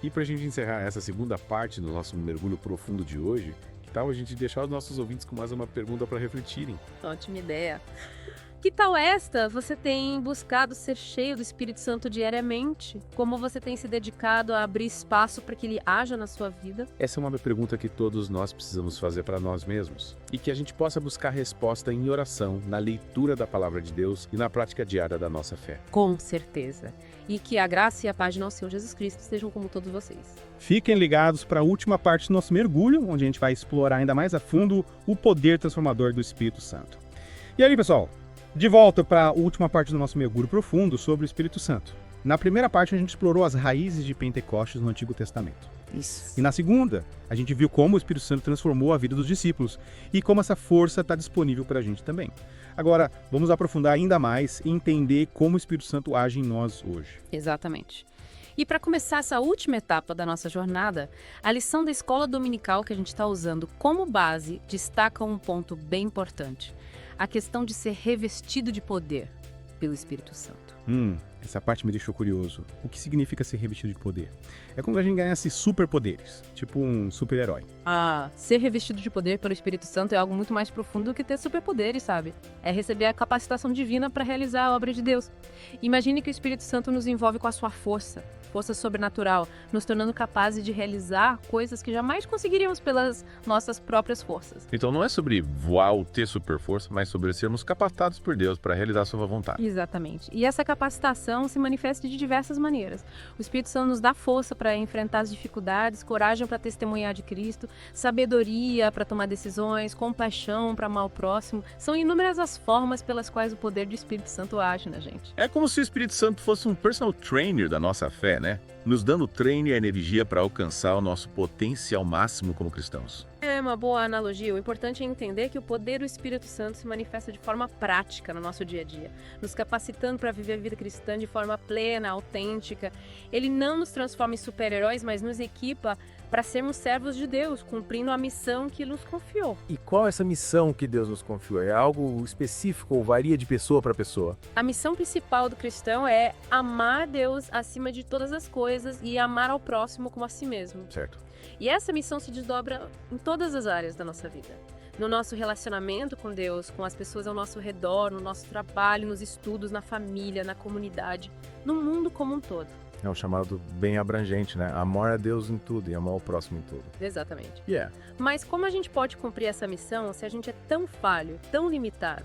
E para a gente encerrar essa segunda parte do nosso mergulho profundo de hoje, que tal a gente deixar os nossos ouvintes com mais uma pergunta para refletirem? Ótima ideia. Que tal esta? Você tem buscado ser cheio do Espírito Santo diariamente? Como você tem se dedicado a abrir espaço para que ele haja na sua vida? Essa é uma pergunta que todos nós precisamos fazer para nós mesmos. E que a gente possa buscar resposta em oração, na leitura da palavra de Deus e na prática diária da nossa fé. Com certeza. E que a graça e a paz de nosso Senhor Jesus Cristo estejam com todos vocês. Fiquem ligados para a última parte do nosso mergulho, onde a gente vai explorar ainda mais a fundo o poder transformador do Espírito Santo. E aí, pessoal? De volta para a última parte do nosso mergulho profundo sobre o Espírito Santo. Na primeira parte, a gente explorou as raízes de Pentecostes no Antigo Testamento. Isso. E na segunda, a gente viu como o Espírito Santo transformou a vida dos discípulos e como essa força está disponível para a gente também. Agora, vamos aprofundar ainda mais e entender como o Espírito Santo age em nós hoje. Exatamente. E para começar essa última etapa da nossa jornada, a lição da escola dominical que a gente está usando como base destaca um ponto bem importante. A questão de ser revestido de poder pelo Espírito Santo. Essa parte me deixou curioso. O que significa ser revestido de poder? É como se a gente ganhasse superpoderes, tipo um super-herói. Ser revestido de poder pelo Espírito Santo é algo muito mais profundo do que ter superpoderes, sabe? É receber a capacitação divina para realizar a obra de Deus. Imagine que o Espírito Santo nos envolve com a sua força sobrenatural, nos tornando capazes de realizar coisas que jamais conseguiríamos pelas nossas próprias forças. Então não é sobre voar ou ter super força, mas sobre sermos capacitados por Deus para realizar a sua vontade. Exatamente. E essa capacitação se manifesta de diversas maneiras. O Espírito Santo nos dá força para enfrentar as dificuldades, coragem para testemunhar de Cristo, sabedoria para tomar decisões, compaixão para amar o próximo. São inúmeras as formas pelas quais o poder do Espírito Santo age na gente. É como se o Espírito Santo fosse um personal trainer da nossa fé, né? Nos dando treino e energia para alcançar o nosso potencial máximo como cristãos. É uma boa analogia. O importante é entender que o poder do Espírito Santo se manifesta de forma prática no nosso dia a dia, nos capacitando para viver a vida cristã de forma plena, autêntica. Ele não nos transforma em super-heróis, mas nos equipa para sermos servos de Deus, cumprindo a missão que nos confiou. E qual é essa missão que Deus nos confiou? É algo específico ou varia de pessoa para pessoa? A missão principal do cristão é amar Deus acima de todas as coisas e amar ao próximo como a si mesmo. Certo. E essa missão se desdobra em todas as áreas da nossa vida. No nosso relacionamento com Deus, com as pessoas ao nosso redor, no nosso trabalho, nos estudos, na família, na comunidade, no mundo como um todo. É um chamado bem abrangente, né? Amar a Deus em tudo e amar o próximo em tudo. Exatamente. Yeah. Mas como a gente pode cumprir essa missão se a gente é tão falho, tão limitado?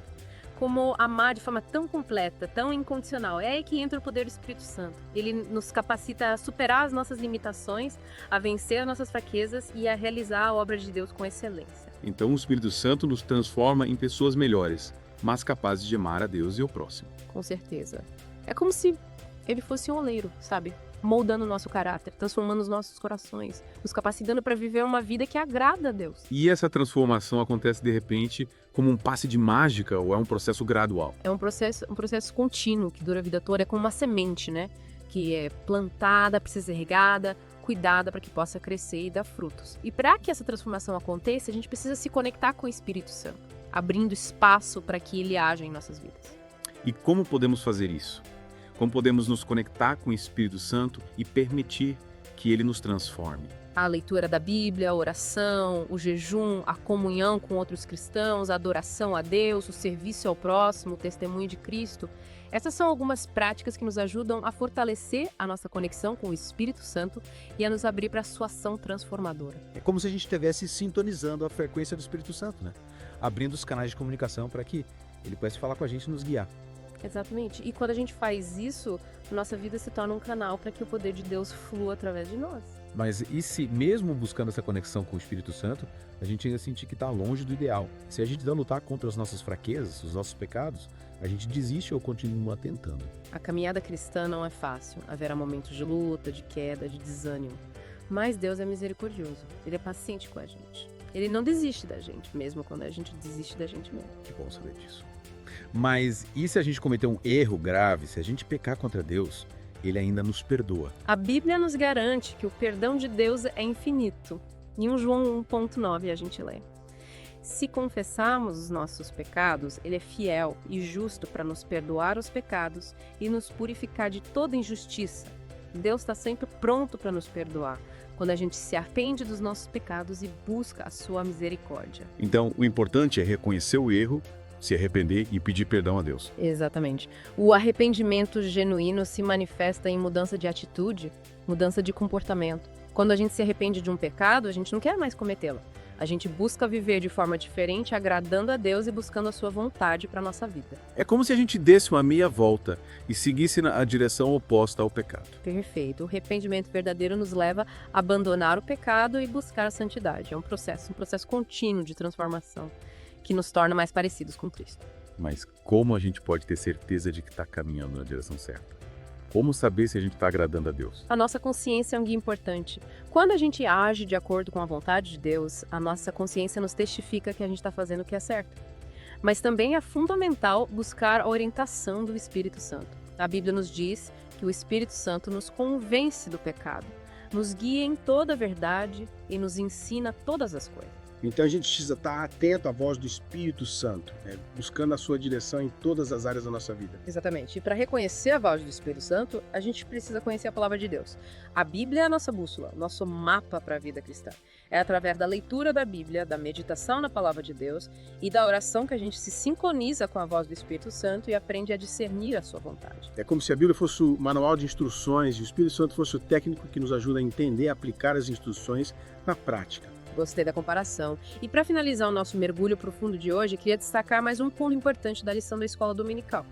Como amar de forma tão completa, tão incondicional? É aí que entra o poder do Espírito Santo. Ele nos capacita a superar as nossas limitações, a vencer as nossas fraquezas e a realizar a obra de Deus com excelência. Então o Espírito Santo nos transforma em pessoas melhores, mas capazes de amar a Deus e ao próximo. Com certeza. É como se ele fosse um oleiro, sabe? Moldando o nosso caráter, transformando os nossos corações, nos capacitando para viver uma vida que agrada a Deus. E essa transformação acontece de repente como um passe de mágica ou é um processo gradual? É um processo contínuo que dura a vida toda, é como uma semente, né? Que é plantada, precisa ser regada, cuidada para que possa crescer e dar frutos. E para que essa transformação aconteça, a gente precisa se conectar com o Espírito Santo, abrindo espaço para que ele haja em nossas vidas. E como podemos fazer isso? Como podemos nos conectar com o Espírito Santo e permitir que ele nos transforme? A leitura da Bíblia, a oração, o jejum, a comunhão com outros cristãos, a adoração a Deus, o serviço ao próximo, o testemunho de Cristo. Essas são algumas práticas que nos ajudam a fortalecer a nossa conexão com o Espírito Santo e a nos abrir para a sua ação transformadora. É como se a gente estivesse sintonizando a frequência do Espírito Santo, né? Abrindo os canais de comunicação para que ele pudesse falar com a gente e nos guiar. Exatamente. E quando a gente faz isso, nossa vida se torna um canal para que o poder de Deus flua através de nós. Mas e se, mesmo buscando essa conexão com o Espírito Santo, a gente ainda sentir que está longe do ideal? Se a gente não lutar contra as nossas fraquezas, os nossos pecados, a gente desiste ou continua tentando? A caminhada cristã não é fácil. Haverá momentos de luta, de queda, de desânimo. Mas Deus é misericordioso. Ele é paciente com a gente. Ele não desiste da gente, mesmo quando a gente desiste da gente mesmo. Que bom saber disso. Mas e se a gente cometer um erro grave, se a gente pecar contra Deus, ele ainda nos perdoa? A Bíblia nos garante que o perdão de Deus é infinito. Em 1 João 1,9 a gente lê: se confessarmos os nossos pecados, ele é fiel e justo para nos perdoar os pecados e nos purificar de toda injustiça. Deus está sempre pronto para nos perdoar, quando a gente se arrepende dos nossos pecados e busca a sua misericórdia. Então, o importante é reconhecer o erro, se arrepender e pedir perdão a Deus. Exatamente. O arrependimento genuíno se manifesta em mudança de atitude, mudança de comportamento. Quando a gente se arrepende de um pecado, a gente não quer mais cometê-lo. A gente busca viver de forma diferente, agradando a Deus e buscando a sua vontade para a nossa vida. É como se a gente desse uma meia volta e seguisse na direção oposta ao pecado. Perfeito. O arrependimento verdadeiro nos leva a abandonar o pecado e buscar a santidade. É um processo contínuo de transformação que nos torna mais parecidos com Cristo. Mas como a gente pode ter certeza de que está caminhando na direção certa? Como saber se a gente está agradando a Deus? A nossa consciência é um guia importante. Quando a gente age de acordo com a vontade de Deus, a nossa consciência nos testifica que a gente está fazendo o que é certo. Mas também é fundamental buscar a orientação do Espírito Santo. A Bíblia nos diz que o Espírito Santo nos convence do pecado, nos guia em toda a verdade e nos ensina todas as coisas. Então a gente precisa estar atento à voz do Espírito Santo, né? Buscando a sua direção em todas as áreas da nossa vida. Exatamente. E para reconhecer a voz do Espírito Santo, a gente precisa conhecer a palavra de Deus. A Bíblia é a nossa bússola, nosso mapa para a vida cristã. É através da leitura da Bíblia, da meditação na palavra de Deus e da oração que a gente se sincroniza com a voz do Espírito Santo e aprende a discernir a sua vontade. É como se a Bíblia fosse o manual de instruções e o Espírito Santo fosse o técnico que nos ajuda a entender e aplicar as instruções na prática. Gostei da comparação. E para finalizar o nosso mergulho profundo de hoje, queria destacar mais um ponto importante da lição da Escola Dominical.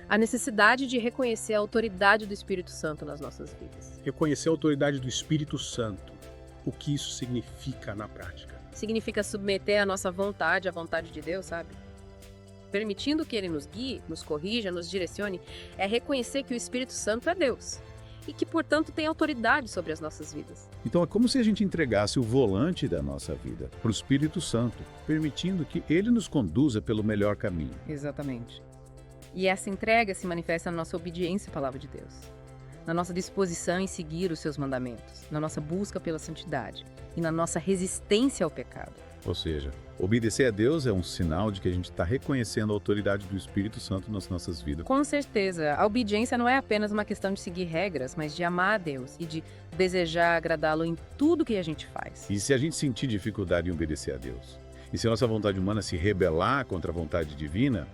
A necessidade de reconhecer a autoridade do Espírito Santo nas nossas vidas. Reconhecer a autoridade do Espírito Santo. O que isso significa na prática? Significa submeter a nossa vontade à vontade de Deus, sabe? Permitindo que Ele nos guie, nos corrija, nos direcione, é reconhecer que o Espírito Santo é Deus e que, portanto, tem autoridade sobre as nossas vidas. Então é como se a gente entregasse o volante da nossa vida para o Espírito Santo, permitindo que ele nos conduza pelo melhor caminho. Exatamente. E essa entrega se manifesta na nossa obediência à palavra de Deus, na nossa disposição em seguir os seus mandamentos, na nossa busca pela santidade e na nossa resistência ao pecado. Ou seja, obedecer a Deus é um sinal de que a gente está reconhecendo a autoridade do Espírito Santo nas nossas vidas. Com certeza, a obediência não é apenas uma questão de seguir regras, mas de amar a Deus e de desejar agradá-lo em tudo que a gente faz. E se a gente sentir dificuldade em obedecer a Deus? E se a nossa vontade humana se rebelar contra a vontade divina,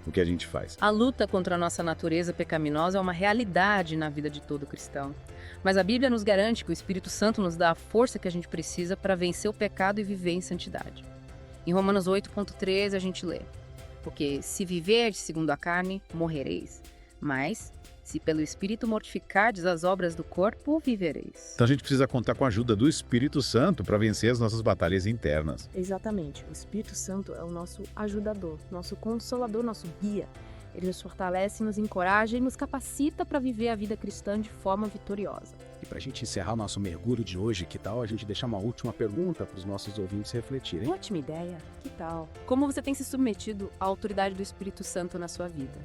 o que a gente faz? A luta contra a nossa natureza pecaminosa é uma realidade na vida de todo cristão. Mas a Bíblia nos garante que o Espírito Santo nos dá a força que a gente precisa para vencer o pecado e viver em santidade. Em Romanos 8,13 a gente lê: porque se viverdes segundo a carne, morrereis. Mas, se pelo Espírito mortificardes as obras do corpo, vivereis. Então a gente precisa contar com a ajuda do Espírito Santo para vencer as nossas batalhas internas. Exatamente. O Espírito Santo é o nosso ajudador, nosso consolador, nosso guia. Ele nos fortalece, nos encoraja e nos capacita para viver a vida cristã de forma vitoriosa. E para a gente encerrar o nosso mergulho de hoje, que tal a gente deixar uma última pergunta para os nossos ouvintes refletirem? Ótima ideia. Que tal? Como você tem se submetido à autoridade do Espírito Santo na sua vida?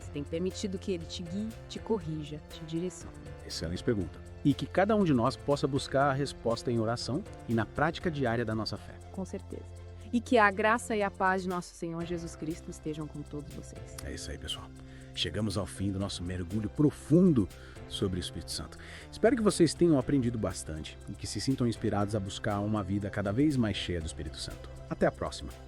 Você tem permitido que ele te guie, te corrija, te direcione? Excelente pergunta. E que cada um de nós possa buscar a resposta em oração e na prática diária da nossa fé. Com certeza. E que a graça e a paz de nosso Senhor Jesus Cristo estejam com todos vocês. É isso aí, pessoal. Chegamos ao fim do nosso mergulho profundo sobre o Espírito Santo. Espero que vocês tenham aprendido bastante e que se sintam inspirados a buscar uma vida cada vez mais cheia do Espírito Santo. Até a próxima!